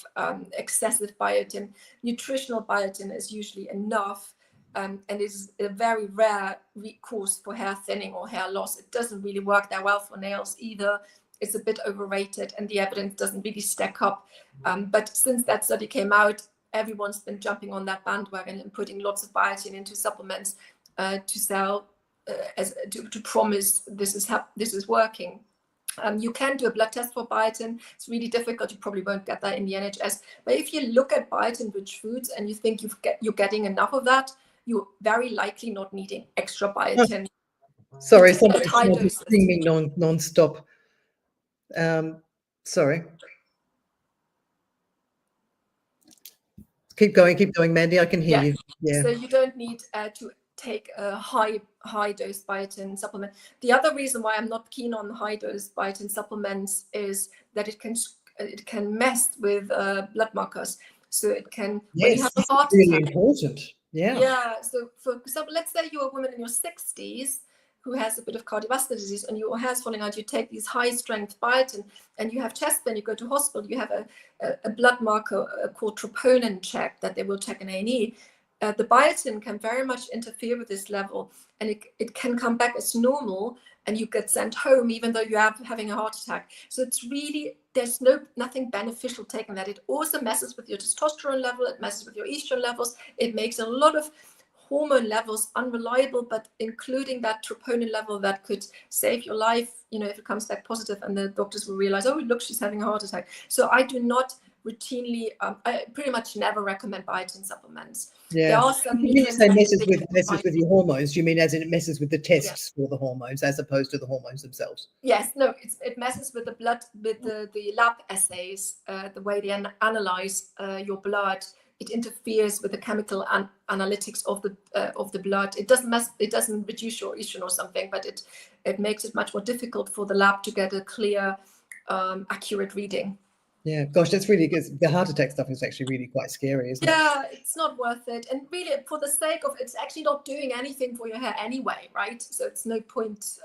excessive biotin. Nutritional biotin is usually enough, and is a very rare recourse for hair thinning or hair loss. It doesn't really work that well for nails either. It's a bit overrated, and the evidence doesn't really stack up. But since that study came out, everyone's been jumping on that bandwagon and putting lots of biotin into supplements to sell, to promise this is working. You can do a blood test for biotin. It's really difficult. You probably won't get that in the NHS. But if you look at biotin-rich foods and you think you're getting enough of that, you're very likely not needing extra biotin. Sorry, somebody's seeing me non-stop. Sorry. Keep going, Mandy. I can hear you. Yeah. So you don't need to take a high dose biotin supplement. The other reason why I'm not keen on high dose biotin supplements is that it can mess with blood markers. So it can, when you have a heart attack. Really important. Yeah. Yeah. So for example, let's say you're a woman in your 60s who has a bit of cardiovascular disease and your hair's falling out, you take these high strength biotin and you have chest pain, you go to hospital, you have a blood marker called troponin check that they will check in A&E. The biotin can very much interfere with this level, and it can come back as normal and you get sent home even though you're having a heart attack. So it's really, there's nothing beneficial taking that. It also messes with your testosterone level, it messes with your estrogen levels, it makes a lot of hormone levels unreliable, but including that troponin level that could save your life, if it comes back positive and the doctors will realize, oh, look, she's having a heart attack. So I do not routinely, I pretty much never recommend biotin supplements. Yeah. There are some when you say messes with your hormones, you mean as in it messes with the tests for the hormones as opposed to the hormones themselves? Yes, no, it messes with the blood, with the lab assays, the way they analyze your blood. It interferes with the chemical analytics of the blood. It doesn't reduce your estrogen or something, but it makes it much more difficult for the lab to get a clear, accurate reading. Yeah, gosh, that's really good. The heart attack stuff is actually really quite scary, isn't it? Yeah, it's not worth it. And really, for the sake of, it's actually not doing anything for your hair anyway, right? So it's no point.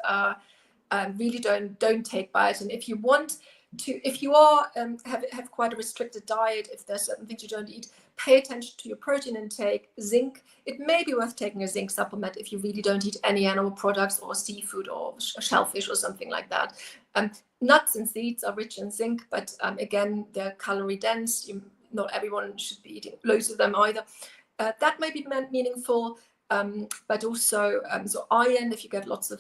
Really don't take biotin. If you want to, if you are have quite a restricted diet, if there's certain things you don't eat, pay attention to your protein intake. Zinc, it may be worth taking a zinc supplement if you really don't eat any animal products or seafood or shellfish or something like that. Nuts and seeds are rich in zinc, but again, they're calorie dense. Not everyone should be eating loads of them either. That may be meaningful. But also, so iron, if you get lots of,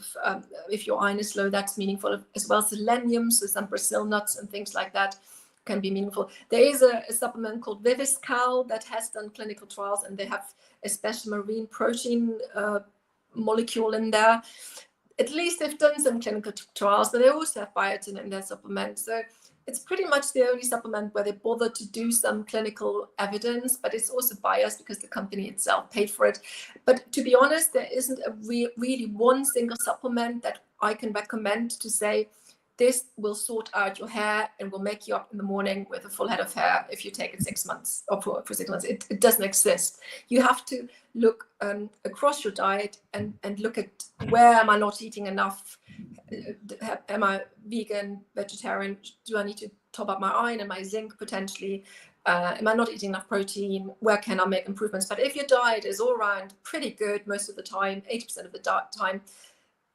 if your iron is low, that's meaningful as well. Selenium, so some Brazil nuts and things like that can be meaningful. There is a supplement called Viviscal that has done clinical trials, and they have a special marine protein molecule in there. At least they've done some clinical trials, but they also have biotin in their supplement. So it's pretty much the only supplement where they bother to do some clinical evidence, but it's also biased because the company itself paid for it. But to be honest, there isn't a really one single supplement that I can recommend to say, this will sort out your hair and will make you up in the morning with a full head of hair if you take it 6 months or for 6 months. It doesn't exist. You have to look across your diet and look at, where am I not eating enough? Am I vegan, vegetarian? Do I need to top up my iron and my zinc potentially? Am I not eating enough protein? Where can I make improvements? But if your diet is all around pretty good most of the time, 80% of the time,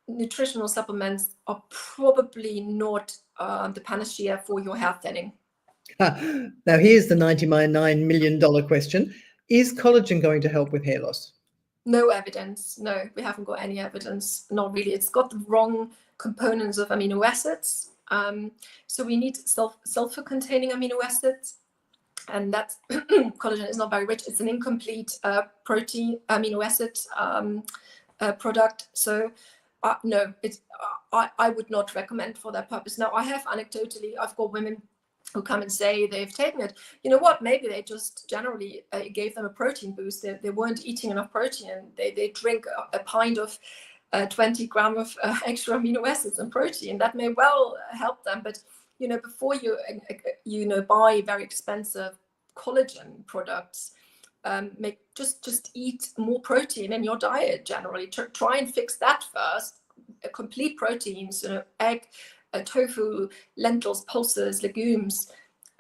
nutritional supplements are probably not the panacea for your hair thinning. Now, here's the $99 million question. Is collagen going to help with hair loss? No evidence. No, we haven't got any evidence. Not really. It's got the wrong components of amino acids. So we need sulfur-containing amino acids, and that collagen is not very rich. It's an incomplete protein amino acid product. So no, I would not recommend for that purpose. Now, I have anecdotally, I've got women who come and say they've taken it. You know what? Maybe they just generally gave them a protein boost. They weren't eating enough protein, and they drink a pint of 20 grams of extra amino acids and protein. That may well help them. But before you buy very expensive collagen products, just eat more protein in your diet. Generally, try and fix that first. Complete proteins, egg, tofu, lentils, pulses, legumes,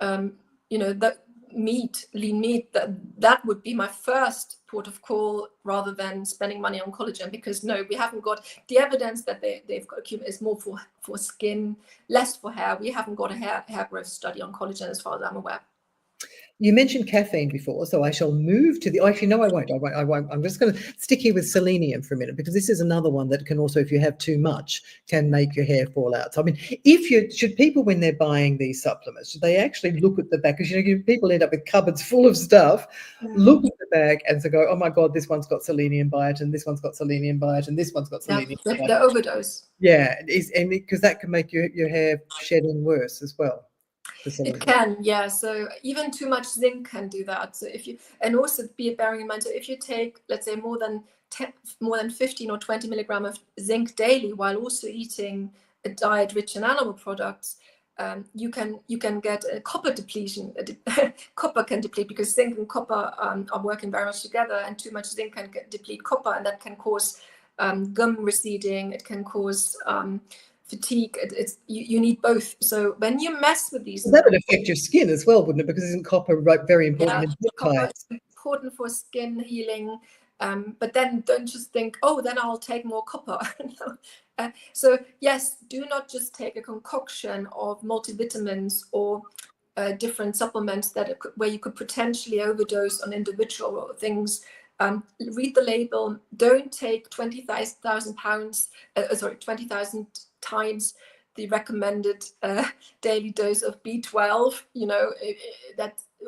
that meat, lean meat, that would be my first port of call rather than spending money on collagen, because no, we haven't got the evidence that they've got is more for skin, less for hair. We haven't got a hair growth study on collagen as far as I'm aware. You mentioned caffeine before, so I shall move to the. Actually, no, I won't. I'm just going to stick here with selenium for a minute, because this is another one that can also, if you have too much, can make your hair fall out. So, I mean, should people, when they're buying these supplements, should they actually look at the back? Because people end up with cupboards full of stuff. Look at the back and so go, oh my God, this one's got selenium biotin, this one's got selenium biotin, this one's got selenium. Yeah, the overdose. Yeah, and because that can make your hair shedding worse as well. It can, yeah. So even too much zinc can do that. So and also bearing in mind, so if you take, let's say, more than 15 or 20 milligrams of zinc daily, while also eating a diet rich in animal products, you can get a copper depletion. Copper can deplete because zinc and copper are working very much together, and too much zinc can deplete copper, and that can cause gum receding. It can cause fatigue. You need both. So when you mess with these, that would affect your skin as well, wouldn't it? Because isn't copper very important? Yeah, copper is important for skin healing. But then don't just think, oh, then I'll take more copper. So yes, do not just take a concoction of multivitamins or different supplements where you could potentially overdose on individual things. Read the label. Don't take 20,000 times the recommended daily dose of B12.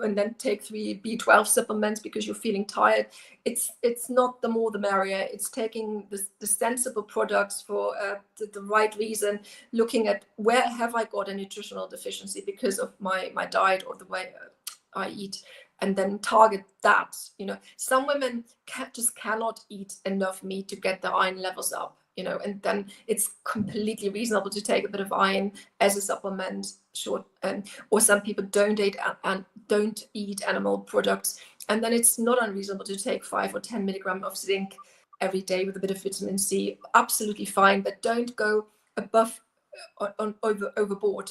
And then take 3 B12 supplements because you're feeling tired. It's not the more the merrier. It's taking the sensible products for the right reason, looking at where have I got a nutritional deficiency because of my diet or the way I eat, and then target that. Some women just cannot eat enough meat to get their iron levels up. And then it's completely reasonable to take a bit of iron as a supplement, or some people don't eat animal products, and then it's not unreasonable to take 5 or 10 milligrams of zinc every day with a bit of vitamin C. Absolutely fine, but don't go above overboard.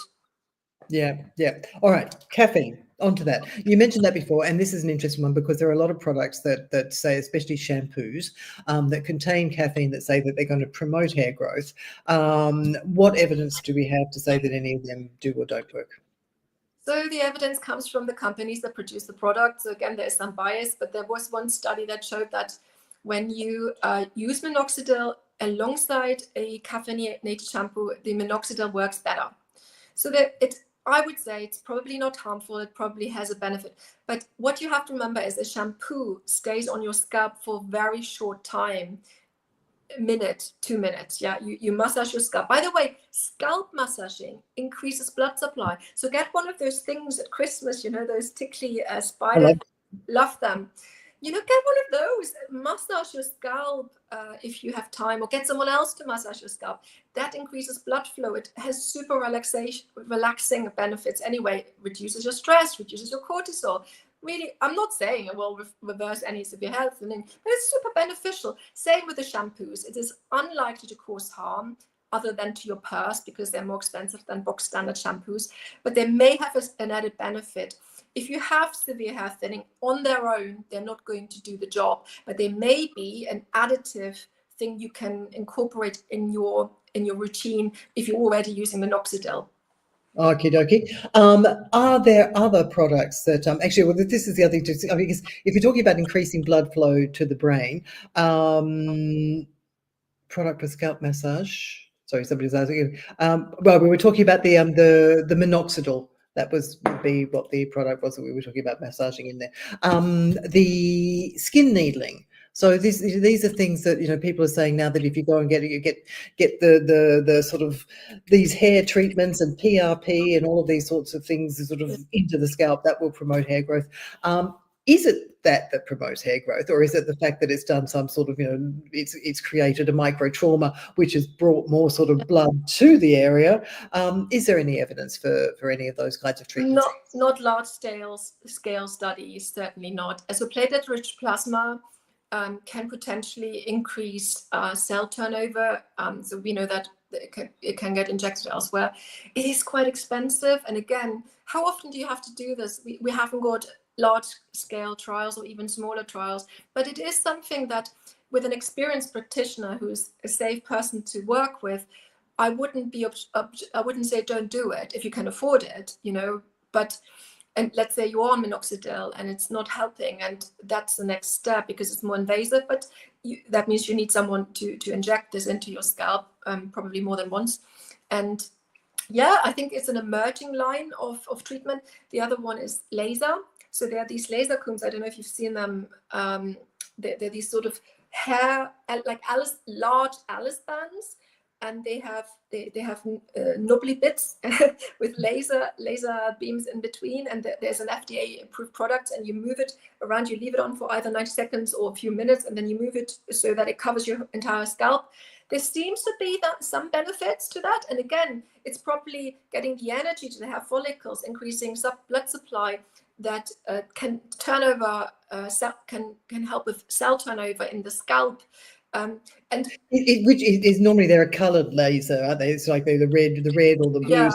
Yeah. All right, caffeine. Onto that. You mentioned that before, and this is an interesting one because there are a lot of products that say, especially shampoos, that contain caffeine that say that they're going to promote hair growth. What evidence do we have to say that any of them do or don't work? So the evidence comes from the companies that produce the product. So again, there's some bias, but there was one study that showed that when you use Minoxidil alongside a caffeinated shampoo, the Minoxidil works better. So I would say it's probably not harmful. It probably has a benefit. But what you have to remember is a shampoo stays on your scalp for a very short time, a minute, 2 minutes. Yeah, you massage your scalp. By the way, scalp massaging increases blood supply. So get one of those things at Christmas, those tickly spiders. Love them. Get one of those. Massage your scalp if you have time, or get someone else to massage your scalp. That increases blood flow. It has super relaxing benefits anyway. Reduces your stress, reduces your cortisol. Really, I'm not saying it will reverse any severe health, but it's super beneficial. Same with the shampoos. It is unlikely to cause harm other than to your purse because they're more expensive than box standard shampoos, but they may have an added benefit. If you have severe hair thinning on their own, they're not going to do the job, but they may be an additive thing you can incorporate in your routine if you're already using minoxidil. Okie dokie. Are there other products that actually? Well, this is the other thing. I mean, because if you're talking about increasing blood flow to the brain, product for scalp massage. Sorry, somebody's asking. Well, we were talking about the minoxidil. That would be what the product was that we were talking about massaging in there. The skin needling. So these are things that, you know, people are saying now that if you go and get the sort of these hair treatments and PRP and all of these sorts of things sort of into the scalp, that will promote hair growth. Is it that promotes hair growth, or is it the fact that it's done some sort of, you know, it's created a micro trauma which has brought more sort of blood to the area? Is there any evidence for any of those kinds of treatments? Not large scale studies, certainly not. As a platelet-rich plasma can potentially increase cell turnover. So we know that it can get injected elsewhere. It is quite expensive. And again, how often do you have to do this? We haven't got large scale trials or even smaller trials, but it is something that with an experienced practitioner who's a safe person to work with, I wouldn't say don't do it if you can afford it, you know, and let's say you're on minoxidil and it's not helping, and that's the next step because it's more invasive, but that means you need someone to inject this into your scalp, probably more than once. And yeah, I think it's an emerging line of treatment. The other one is laser. So there are these laser combs. I don't know if you've seen them. They're these sort of hair, like large Alice bands, and they have knobbly bits with laser beams in between. And there's an FDA approved product, and you move it around. You leave it on for either 90 seconds or a few minutes, and then you move it so that it covers your entire scalp. There seems to be some benefits to that. And again, it's probably getting the energy to the hair follicles, increasing blood supply that can turnover, can help with cell turnover in the scalp. And which is normally they're a coloured laser, aren't they? It's like the red or the blue. Yeah.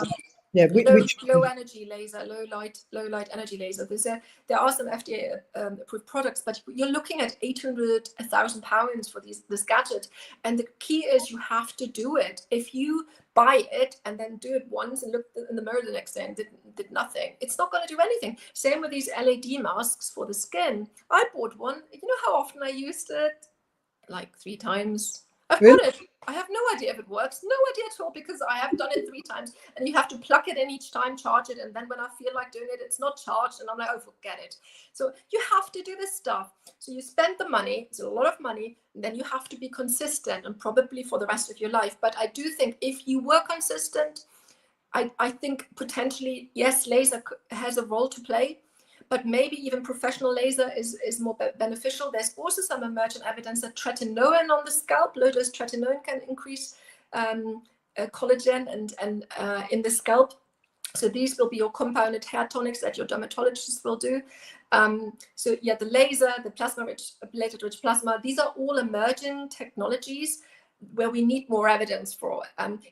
Yeah, low energy laser, low light energy laser. There are some FDA approved products, but you're looking at 800, 1,000 pounds for this gadget. And the key is you have to do it. If you buy it and then do it once and look in the mirror the next day and did nothing, it's not going to do anything. Same with these LED masks for the skin. I bought one. You know how often I used it? Like 3 times. I've got it. I have no idea if it works. No idea at all, because I have done it 3 times, and you have to plug it in each time, charge it, and then when I feel like doing it, it's not charged, and I'm like, oh, forget it. So you have to do this stuff. So you spend the money. It's a lot of money, and then you have to be consistent, and probably for the rest of your life. But I do think if you were consistent, I think potentially, yes, laser has a role to play, but maybe even professional laser is more beneficial. There's also some emergent evidence that tretinoin on the scalp, low-dose tretinoin, can increase collagen and in the scalp. So these will be your compounded hair tonics that your dermatologist will do. So yeah, the laser, the platelet-rich plasma, these are all emerging technologies where we need more evidence for.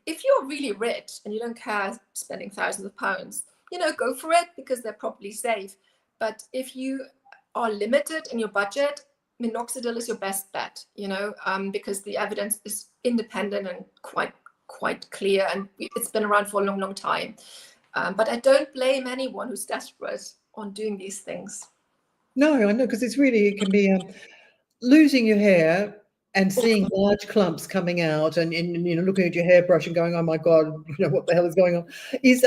If you're really rich and you don't care spending thousands of pounds, you know, go for it because they're probably safe. But if you are limited in your budget, minoxidil is your best bet, you know, because the evidence is independent and quite clear, and it's been around for a long, long time. But I don't blame anyone who's desperate on doing these things. No, I know, because it can be losing your hair and seeing large clumps coming out, and you know, looking at your hairbrush and going, oh my God, you know, what the hell is going on? Is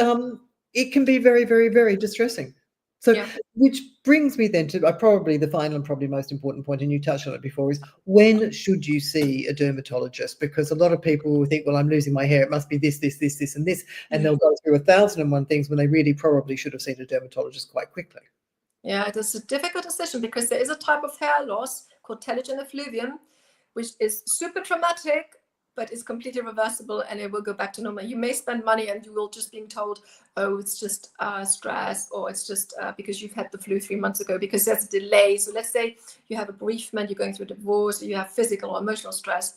it can be very, very, very distressing. So, yeah. Which brings me then to probably the final and probably most important point, and you touched on it before, is when should you see a dermatologist? Because a lot of people will think, well, I'm losing my hair, it must be this, this, this, this, and this, and they'll go through 1,001 things when they really probably should have seen a dermatologist quite quickly. Yeah, it is a difficult decision because there is a type of hair loss called telogen effluvium, which is super traumatic, but it's completely reversible and it will go back to normal. You may spend money and you will just being told, oh, it's just stress, or it's just because you've had the flu 3 months ago, because there's a delay. So let's say you have a bereavement, you're going through a divorce, or you have physical or emotional stress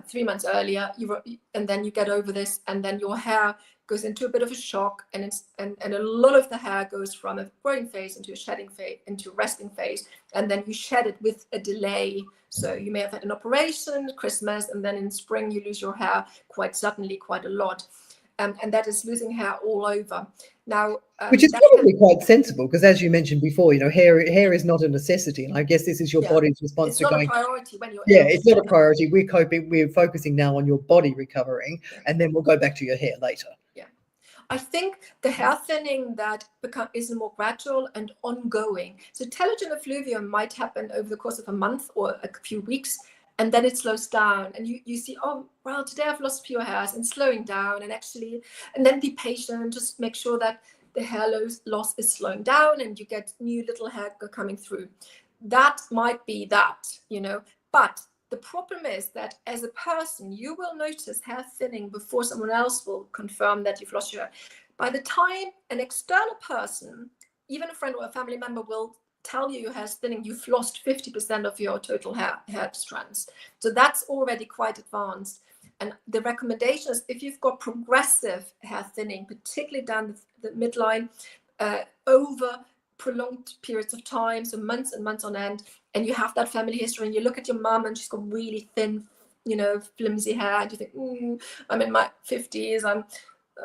3 months earlier, and then you get over this, and then your hair goes into a bit of a shock, and a lot of the hair goes from a growing phase into a shedding phase, into a resting phase, and then you shed it with a delay. So you may have had an operation, Christmas, and then in spring you lose your hair quite suddenly, quite a lot. And that is losing hair all over. Now, which is probably quite sensible, because as you mentioned before, hair is not a necessity, and I guess this is your body's response it's to not going. a priority when you're Yeah, it's not a priority. We're focusing now on your body recovering, and then we'll go back to your hair later. Yeah, I think the hair thinning that is more gradual and ongoing. So telogen effluvium might happen over the course of a month or a few weeks, and then it slows down, and you see, oh, well, today I've lost fewer hairs, and slowing down, and then be patient, just make sure that the hair loss is slowing down and you get new little hair coming through. That might be that, but the problem is that as a person, you will notice hair thinning before someone else will confirm that you've lost your hair. By the time an external person, even a friend or a family member, will tell you your hair's thinning, you've lost 50% of your total hair strands. So that's already quite advanced. And the recommendation is, if you've got progressive hair thinning, particularly down the midline, over prolonged periods of time, so months and months on end, and you have that family history, and you look at your mum and she's got really thin, flimsy hair, and you think, I'm in my 50s, I'm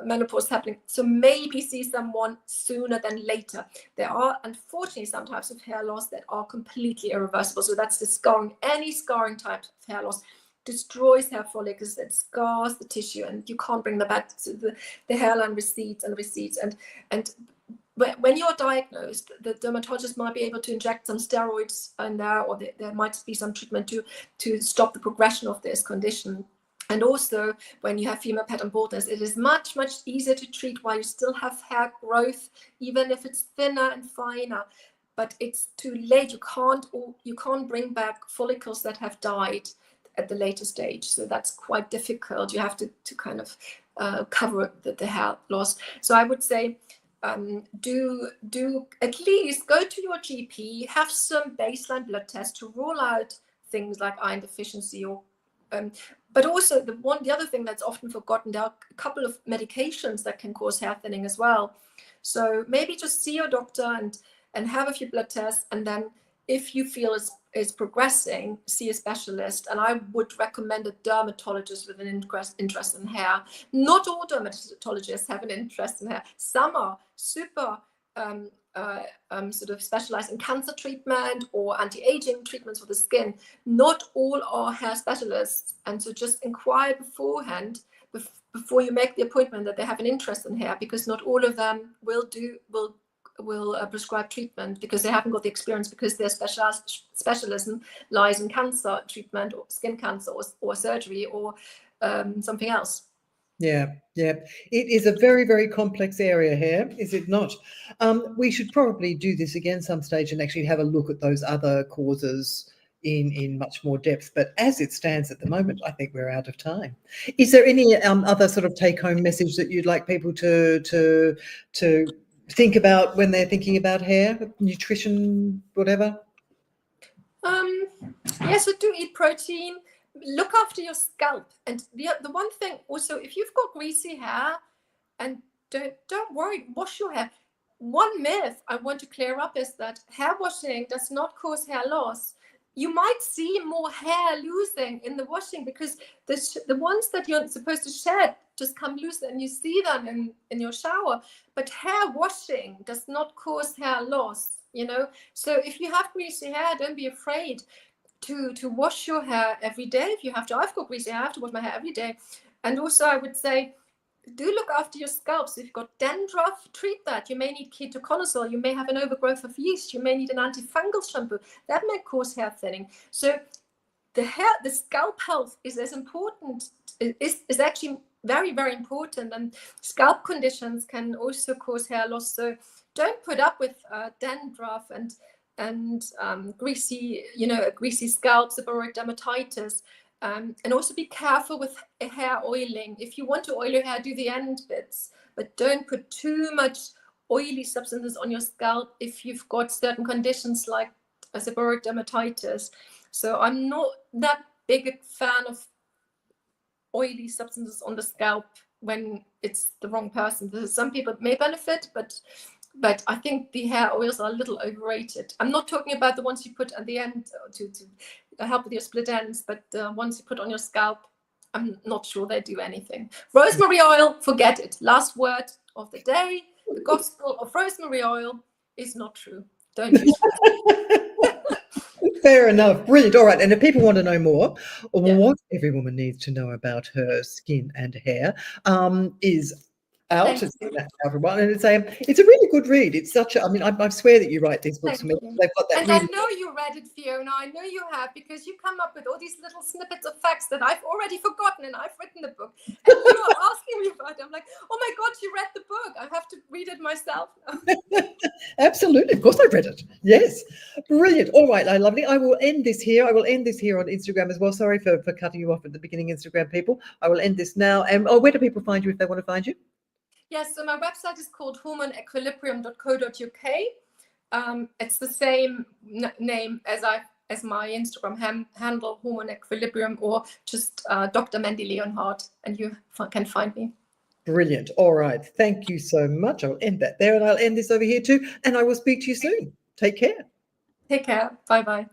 menopause happening, so maybe see someone sooner than later. There are unfortunately some types of hair loss that are completely irreversible. So that's the scarring. Any scarring type of hair loss destroys hair follicles, it scars the tissue, and you can't bring them back. So the hairline recedes and recedes, and when you're diagnosed, the dermatologist might be able to inject some steroids in there, or there might be some treatment to stop the progression of this condition. And also, when you have female pattern baldness, it is much, much easier to treat while you still have hair growth, even if it's thinner and finer. But it's too late. You can't bring back follicles that have died at the later stage. So that's quite difficult. You have to kind of cover the hair loss. So I would say, do at least go to your GP, have some baseline blood tests to rule out things like iron deficiency, or but also the other thing that's often forgotten, there are a couple of medications that can cause hair thinning as well. So maybe just see your doctor and have a few blood tests, and then if you feel it's progressing, see a specialist. And I would recommend a dermatologist with an interest in hair. Not all dermatologists have an interest in hair. Some are super sort of specialized in cancer treatment or anti-aging treatments for the skin. Not all are hair specialists, and so just inquire beforehand, before you make the appointment, that they have an interest in hair, because not all of them will prescribe treatment, because they haven't got the experience, because their specialism lies in cancer treatment, or skin cancer, or surgery, or something else. Yeah. It is a very, very complex area here, is it not? We should probably do this again some stage and actually have a look at those other causes in much more depth. But as it stands at the moment, I think we're out of time. Is there any other sort of take-home message that you'd like people to think about when they're thinking about hair, nutrition, whatever? Yes, so do eat protein. Look after your scalp. And the one thing also, if you've got greasy hair, and don't worry, wash your hair. One myth I want to clear up is that hair washing does not cause hair loss. You might see more hair losing in the washing, because the ones that you're supposed to shed just come loose, and you see them in your shower. But hair washing does not cause hair loss, So if you have greasy hair, don't be afraid to wash your hair every day if you have to. I've got greasy hair, I have to wash my hair every day. And also I would say, do look after your scalp. So if you've got dandruff, treat that. You may need ketoconazole. You may have an overgrowth of yeast. You may need an antifungal shampoo. That may cause hair thinning. So the scalp health is as important, is actually very, very important. And scalp conditions can also cause hair loss. So don't put up with dandruff and greasy, a greasy scalp, seborrheic dermatitis. And also be careful with hair oiling. If you want to oil your hair, do the end bits, but don't put too much oily substances on your scalp if you've got certain conditions like a seborrheic dermatitis. So I'm not that big a fan of oily substances on the scalp when it's the wrong person. Some people may benefit, but I think the hair oils are a little overrated. I'm not talking about the ones you put at the end to help with your split ends, but the ones you put on your scalp, I'm not sure they do anything. Rosemary oil, forget it. Last word of the day, the gospel of rosemary oil is not true. Don't use it. Fair enough. Brilliant. All right. And if people want to know more, Yeah. what every woman needs to know about her skin and hair is out. Thank It's you. everyone, and it's a really good read. It's such a. I mean, I swear that you write these books for Thank me. you. They've got that And really. I know you read it, Fiona. I know you have, because you come up with all these little snippets of facts that I've already forgotten, and I've written the book. And you are asking me about it. I'm like, oh my God, you read the book. I have to read it myself. Absolutely. Of course I read it. Yes. Brilliant. All right, lovely. I will end this here. I will end this here on Instagram as well. Sorry for cutting you off at the beginning, Instagram people. I will end this now. And where do people find you if they want to find you? Yes, so my website is called hormoneequilibrium.co.uk. It's the same name as my Instagram handle, Hormone Equilibrium, or just Dr. Mansdy Leonhardt, and you can find me. Brilliant. All right. Thank you so much. I'll end that there, and I'll end this over here too. And I will speak to you soon. Take care. Take care. Bye-bye.